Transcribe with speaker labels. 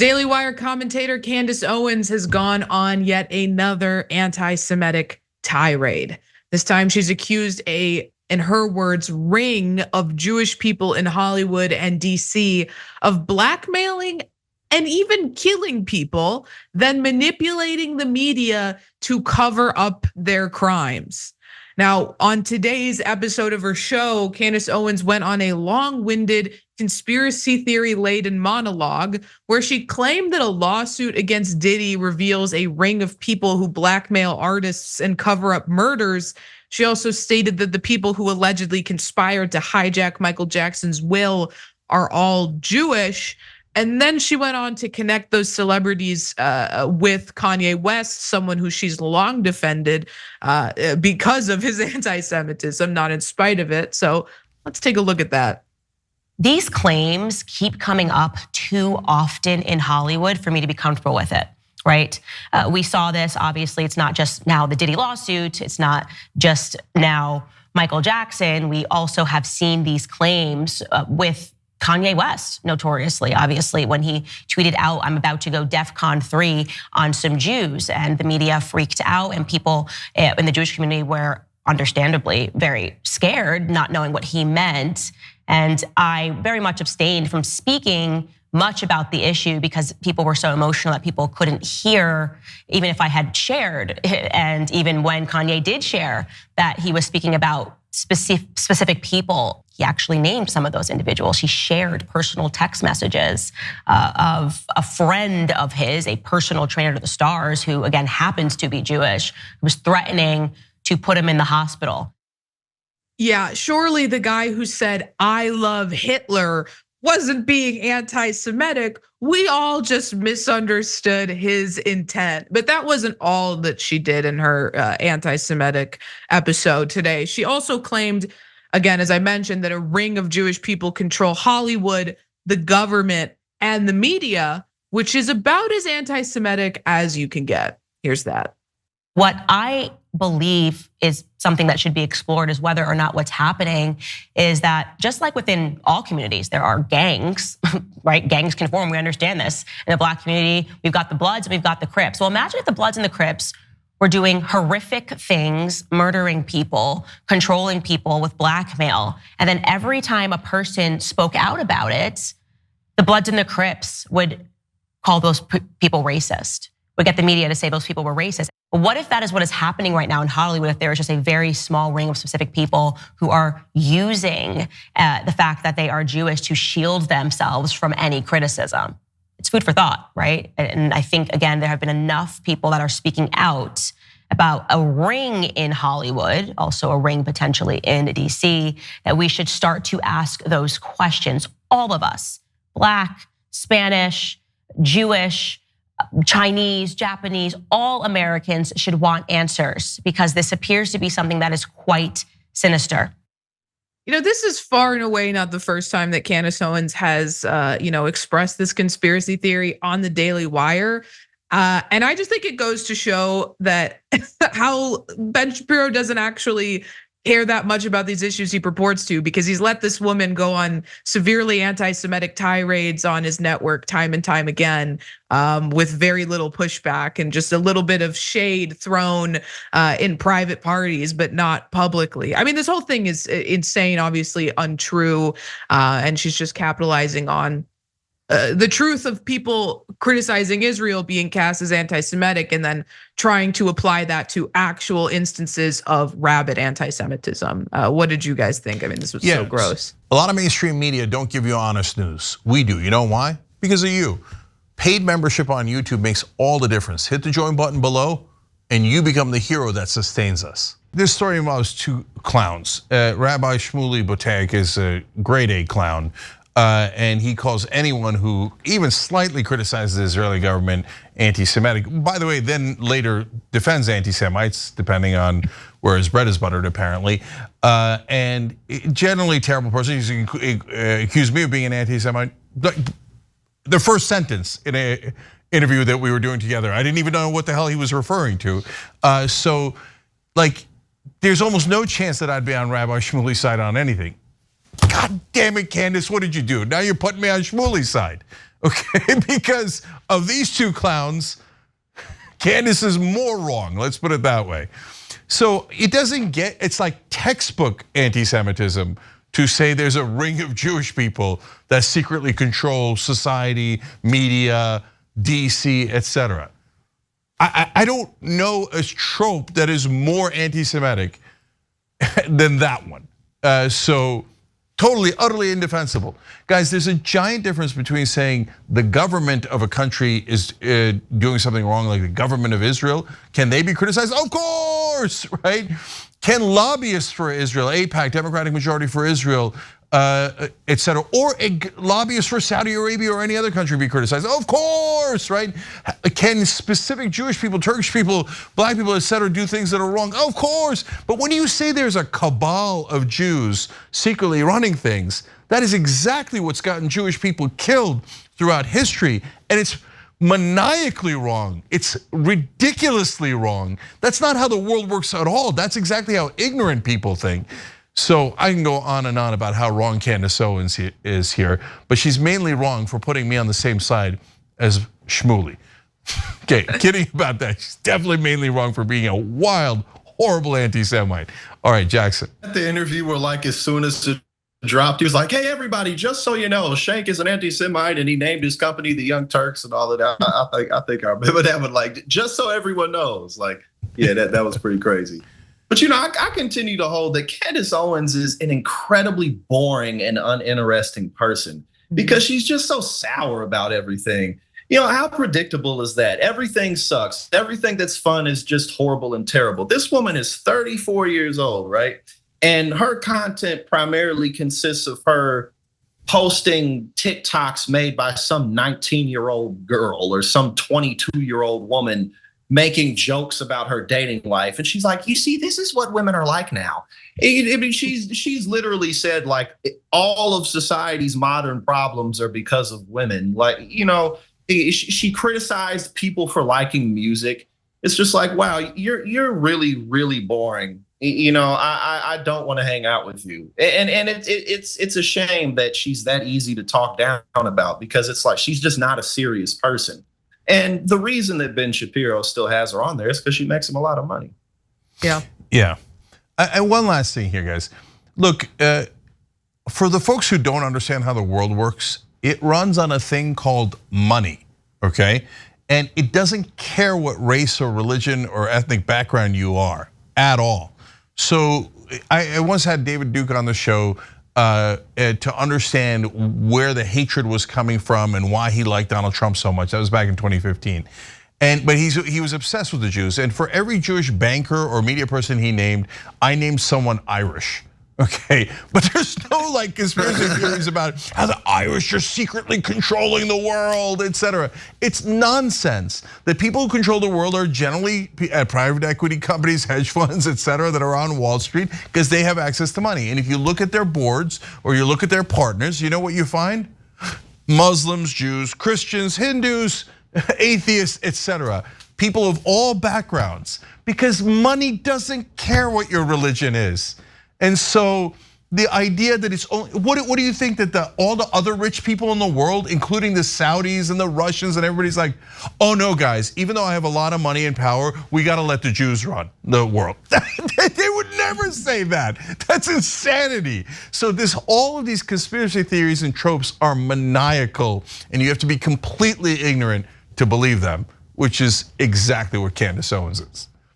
Speaker 1: Daily Wire commentator Candace Owens has gone on yet another anti-Semitic tirade. This time she's accused in her words, ring of Jewish people in Hollywood and DC of blackmailing and even killing people, then manipulating the media to cover up their crimes. Now, on today's episode of her show, Candace Owens went on a long-winded conspiracy theory-laden monologue where she claimed that a lawsuit against Diddy reveals a ring of people who blackmail artists and cover up murders. She also stated that the people who allegedly conspired to hijack Michael Jackson's will are all Jewish. And then she went on to connect those celebrities with Kanye West, someone who she's long defended because of his anti-Semitism, not in spite of it. So let's take a look at that.
Speaker 2: These claims keep coming up too often in Hollywood for me to be comfortable with it, right? We saw this, obviously, it's not just now the Diddy lawsuit, it's not just now Michael Jackson. We also have seen these claims with Kanye West, notoriously, obviously, when he tweeted out, "I'm about to go Defcon 3 on some Jews," and the media freaked out, and people in the Jewish community were understandably very scared, not knowing what he meant. And I very much abstained from speaking much about the issue because people were so emotional that people couldn't hear, even if I had shared. And even when Kanye did share that he was speaking about specific people, he actually named some of those individuals. He shared personal text messages of a friend of his, a personal trainer to the stars, who again happens to be Jewish, who was threatening to put him in the hospital.
Speaker 1: Yeah, surely the guy who said, "I love Hitler," wasn't being anti-Semitic. We all just misunderstood his intent. But that wasn't all that she did in her anti-Semitic episode today. She also claimed, again, as I mentioned, that a ring of Jewish people control Hollywood, the government, and the media, which is about as anti-Semitic as you can get. Here's that.
Speaker 2: What I believe is something that should be explored is whether or not what's happening is that just like within all communities, there are gangs, right? Gangs can form, we understand this. In the Black community, we've got the Bloods and we've got the Crips. Well, imagine if the Bloods and the Crips were doing horrific things, murdering people, controlling people with blackmail. And then every time a person spoke out about it, the Bloods and the Crips would call those people racist, would get the media to say those people were racist. What if that is what is happening right now in Hollywood, if there is just a very small ring of specific people who are using the fact that they are Jewish to shield themselves from any criticism? It's food for thought, right? And I think, again, there have been enough people that are speaking out about a ring in Hollywood, also a ring potentially in DC, that we should start to ask those questions. All of us, Black, Spanish, Jewish, Chinese, Japanese, all Americans should want answers because this appears to be something that is quite sinister.
Speaker 1: This is far and away not the first time that Candace Owens has, expressed this conspiracy theory on the Daily Wire. And I just think it goes to show that how Ben Shapiro doesn't actually care that much about these issues he purports to, because he's let this woman go on severely anti-Semitic tirades on his network time and time again, with very little pushback and just a little bit of shade thrown in private parties, but not publicly. I mean, this whole thing is insane, obviously untrue, and she's just capitalizing on the truth of people criticizing Israel being cast as anti-Semitic and then trying to apply that to actual instances of rabid anti-Semitism. What did you guys think? I mean, this was so gross.
Speaker 3: A lot of mainstream media don't give you honest news. We do. You know why? Because of you. Paid membership on YouTube makes all the difference. Hit the join button below and you become the hero that sustains us. This story involves two clowns. Rabbi Shmuley Boteach is a grade A clown. And he calls anyone who even slightly criticizes the Israeli government anti-Semitic. By the way, then later defends anti-Semites, depending on where his bread is buttered, apparently. And generally terrible person. He's accused me of being an anti-Semite. The first sentence in an interview that we were doing together, I didn't even know what the hell he was referring to. So, there's almost no chance that I'd be on Rabbi Shmuley's side on anything. God damn it, Candace, what did you do? Now you're putting me on Shmuley's side. okay? Because of these two clowns, Candace is more wrong, let's put it that way. So it doesn't get, it's like textbook anti-Semitism to say there's a ring of Jewish people that secretly control society, media, DC, etc. I don't know a trope that is more anti-Semitic than that one. So totally, utterly indefensible. Guys, there's a giant difference between saying the government of a country is doing something wrong, like the government of Israel. Can they be criticized? Of course, right? Can lobbyists for Israel, AIPAC, Democratic Majority for Israel, etc., or a lobbyist for Saudi Arabia or any other country be criticized? Of course, right? Can specific Jewish people, Turkish people, black people, etc., do things that are wrong? Of course. But when you say there's a cabal of Jews secretly running things, that is exactly what's gotten Jewish people killed throughout history, and it's maniacally wrong. It's ridiculously wrong. That's not how the world works at all. That's exactly how ignorant people think. So I can go on and on about how wrong Candace Owens is here, but she's mainly wrong for putting me on the same side as Shmuley. Okay, kidding about that. She's definitely mainly wrong for being a wild, horrible anti-Semite. All right, Jackson.
Speaker 4: At the interview where like as soon as it dropped, he was like, hey, everybody, just so you know, Cenk is an anti-Semite and he named his company the Young Turks and all of that. I think I remember that one, like, just so everyone knows. Like, yeah, that was pretty crazy. But I continue to hold that Candace Owens is an incredibly boring and uninteresting person because she's just so sour about everything. How predictable is that? Everything sucks. Everything that's fun is just horrible and terrible. This woman is 34 years old, right? And her content primarily consists of her posting TikToks made by some 19-year-old girl or some 22-year-old woman making jokes about her dating life. And she's like, you see, this is what women are like now. I mean, she's literally said like all of society's modern problems are because of women. Like, she criticized people for liking music. It's just like, wow, you're really, really boring. I don't want to hang out with you. And it's a shame that she's that easy to talk down about because it's like she's just not a serious person. And the reason that Ben Shapiro still has her on there is because she makes him a lot of money.
Speaker 1: Yeah.
Speaker 3: Yeah. And one last thing here, guys. Look, for the folks who don't understand how the world works, it runs on a thing called money, okay? And it doesn't care what race or religion or ethnic background you are at all. So I once had David Duke on the show to understand where the hatred was coming from and why he liked Donald Trump so much. That was back in 2015. But he was obsessed with the Jews. And for every Jewish banker or media person he named, I named someone Irish. Okay, but there's no like conspiracy theories about how the Irish are secretly controlling the world, etc. It's nonsense. The people who control the world are generally private equity companies, hedge funds, etc. that are on Wall Street because they have access to money. And if you look at their boards or you look at their partners, you know what you find? Muslims, Jews, Christians, Hindus, atheists, etc. People of all backgrounds, because money doesn't care what your religion is. And so the idea that it's only, what do you think that all the other rich people in the world, including the Saudis and the Russians and everybody's like, oh no guys, even though I have a lot of money and power, we gotta let the Jews run the world. They would never say that. That's insanity. So all of these conspiracy theories and tropes are maniacal and you have to be completely ignorant to believe them, which is exactly what Candace Owens is.